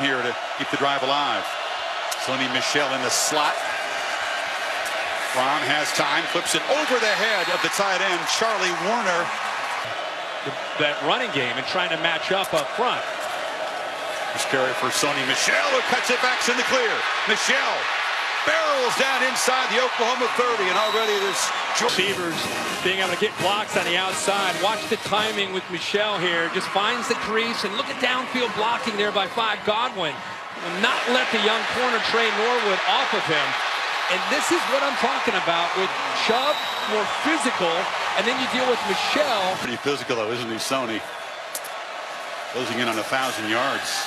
here to keep the drive alive. Sonny Michel in the slot. Fromm has time, flips it over the head of the tight end, Charlie Warner. That running game and trying to match up front. This carry for Sonny Michel, who cuts it back in the clear. Michel barrels down inside the Oklahoma 30, and already this receivers being able to get blocks on the outside. Watch the timing with Michel here. Just finds the crease, and look at downfield blocking there by 5. Godwin will not let the young corner Trey Norwood off of him. And this is what I'm talking about with Chubb, more physical, and then you deal with Michel. Pretty physical though, isn't he, Sonny? Closing in on 1,000 yards.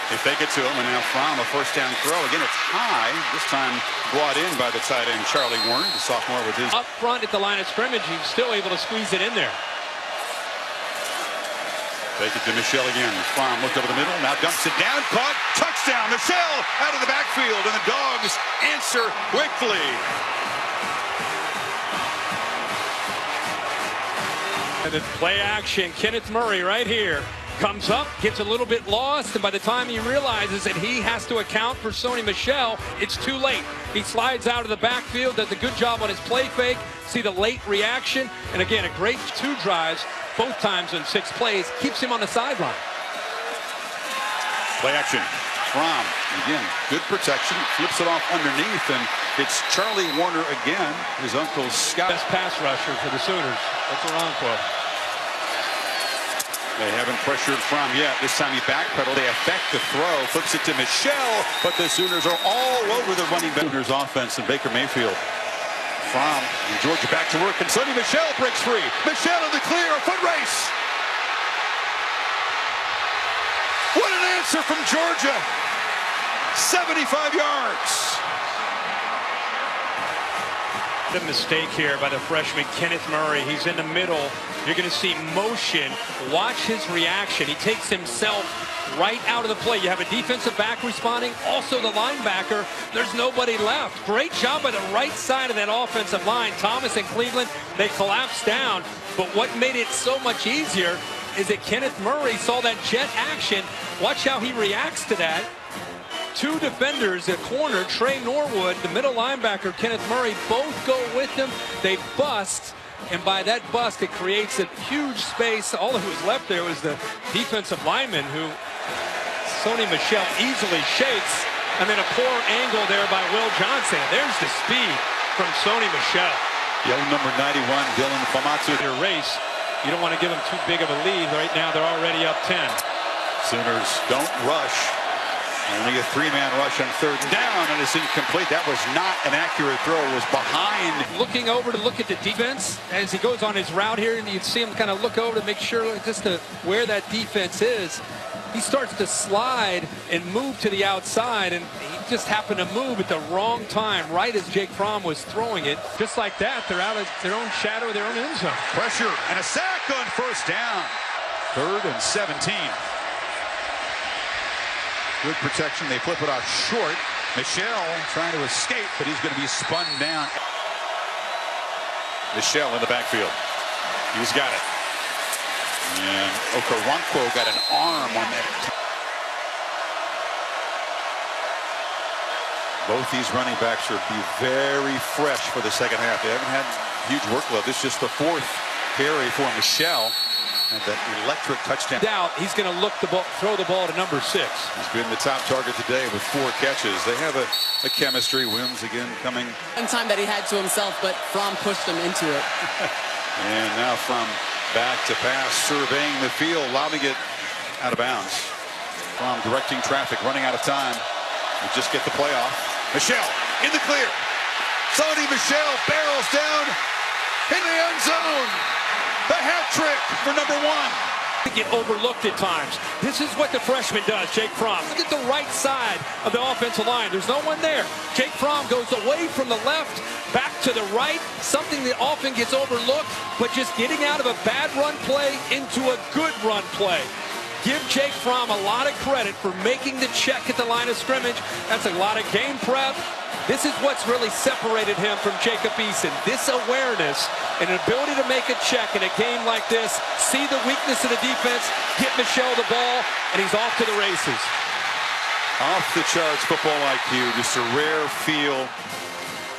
They fake it to him, and now Fromm, a first down throw. Again, it's high. This time brought in by the tight end, Charlie Warner, the sophomore with his. Up front at the line of scrimmage, he's still able to squeeze it in there. Fake it to Michel again. Fromm looked over the middle, now dumps it down, caught, touchdown. Michel out of the backfield, and the Dogs answer quickly. And then play action, Kenneth Murray right here. Comes up, gets a little bit lost, and by the time he realizes that he has to account for Sonny Michel, it's too late. He slides out of the backfield, does a good job on his play fake, see the late reaction, and again, a great 2 drives, both times in 6 plays, keeps him on the sideline. Play action. Fromm, again, good protection, flips it off underneath, and it's Charlie Warner again, his uncle's scout. Best pass rusher for the Sooners. That's a wrong quote. They haven't pressured Fromm yet. This time he backpedaled. They affect the throw. Flips it to Michel, but the Sooners are all over the running back. Sooners offense and Baker Mayfield. Fromm and Georgia back to work, and Sonny Michel breaks free. Michel in the clear, a foot race. What an answer from Georgia. 75 yards. The mistake here by the freshman Kenneth Murray. He's in the middle. You're going to see motion. Watch his reaction. He takes himself right out of the play. You have a defensive back responding, also the linebacker. There's nobody left. Great job by the right side of that offensive line. Thomas and Cleveland, they collapsed down. But what made it so much easier is that Kenneth Murray saw that jet action. Watch how he reacts to that. 2 defenders at corner, Trey Norwood, the middle linebacker, Kenneth Murray, both go with him. They bust, and by that bust, it creates a huge space. All that was left there was the defensive lineman, who Sonny Michel easily shakes, and then a poor angle there by Will Johnson. There's the speed from Sonny Michel. Young number 91, Dylan Famatsu. Your race, you don't want to give them too big of a lead. Right now, they're already up 10. Sooners don't rush. Only a 3-man rush on 3rd down, and it's incomplete. That was not an accurate throw. It was behind. Looking over to look at the defense as he goes on his route here, and you see him kind of look over to make sure just to where that defense is. He starts to slide and move to the outside, and he just happened to move at the wrong time, right as Jake Fromm was throwing it. Just like that, they're out of their own shadow, their own end zone. Pressure and a sack on 1st down. 3rd and 17. Good protection. They flip it off short. Michel trying to escape, but he's going to be spun down. Michel in the backfield. He's got it. And Okoronkwo got an arm on that. Both these running backs are be very fresh for the second half. They haven't had huge workload. This is just the 4th carry for Michel. And that electric touchdown. Doubt he's going to look the ball, throw the ball to number 6. He's been the top target today with 4 catches. They have a chemistry. Williams again coming. One time that he had to himself, but Fromm pushed him into it. And now Fromm back to pass, surveying the field, lobbing it out of bounds. Fromm directing traffic, running out of time. We just get the playoff. Michel in the clear. Sonny Michel barrels down in the end zone. The hat trick for number 1. Get overlooked at times. This is what the freshman does, Jake Fromm. Look at the right side of the offensive line. There's no one there. Jake Fromm goes away from the left, back to the right, something that often gets overlooked, but just getting out of a bad run play into a good run play. Give Jake Fromm a lot of credit for making the check at the line of scrimmage. That's a lot of game prep. This is what's really separated him from Jacob Eason. This awareness and an ability to make a check in a game like this, see the weakness of the defense, get Michel the ball, and he's off to the races. Off the charts football IQ, just a rare feel,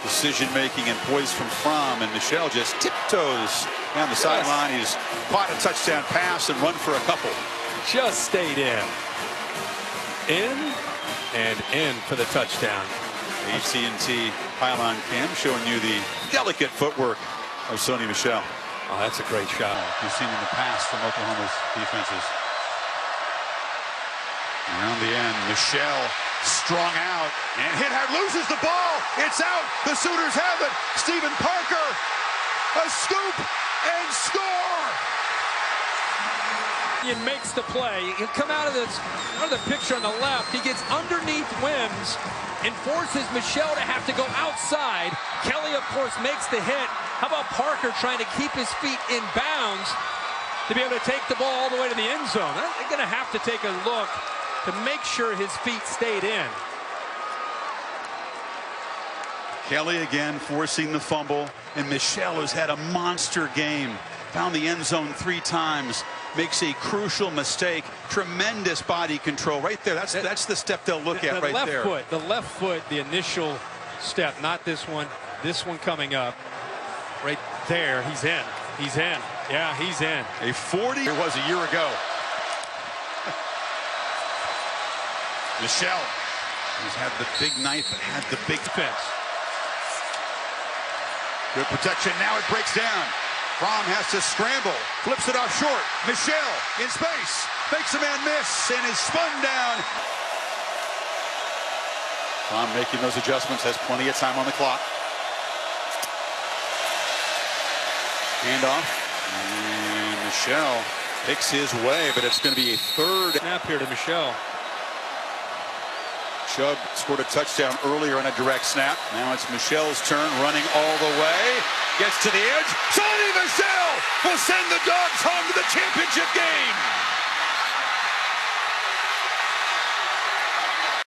decision making and poise from Fromm, and Michel just tiptoes down the sideline. He's caught a touchdown pass and run for a couple. Just stayed in and in for the touchdown. AT&T pylon cam showing you the delicate footwork of Sonny Michel. Oh, that's a great shot. You've seen in the past from Oklahoma's defenses. Around the end, Michel strung out and hit hard, loses the ball. It's out. The Sooners have it. Stephen Parker, a scoop and score. He makes the play. He'll come out of the picture on the left. He gets underneath Wims and forces Michel to have to go outside. Kelly, of course, makes the hit. How about Parker trying to keep his feet in bounds to be able to take the ball all the way to the end zone? They're going to have to take a look to make sure his feet stayed in. Kelly again forcing the fumble, and Michel has had a monster game. Found the end zone 3 times. Makes a crucial mistake. Tremendous body control right there. That's the step they'll look at right there. The left foot, the initial step, not this one. This one coming up. Right there, he's in. He's in. Yeah, he's in. A 40 it was a year ago. Michel, who's had the big knife and had the big defense. Good protection. Now it breaks down. Fromm has to scramble. Flips it off short. Michel in space. Makes a man miss and is spun down. Fromm making those adjustments. Has plenty of time on the clock. Handoff. And Michel picks his way, but it's going to be a third. Snap here to Michel. Chubb scored a touchdown earlier on a direct snap. Now it's Michel's turn, running all the way. Gets to the edge. Sonny Michel will send the Dogs home to the championship game.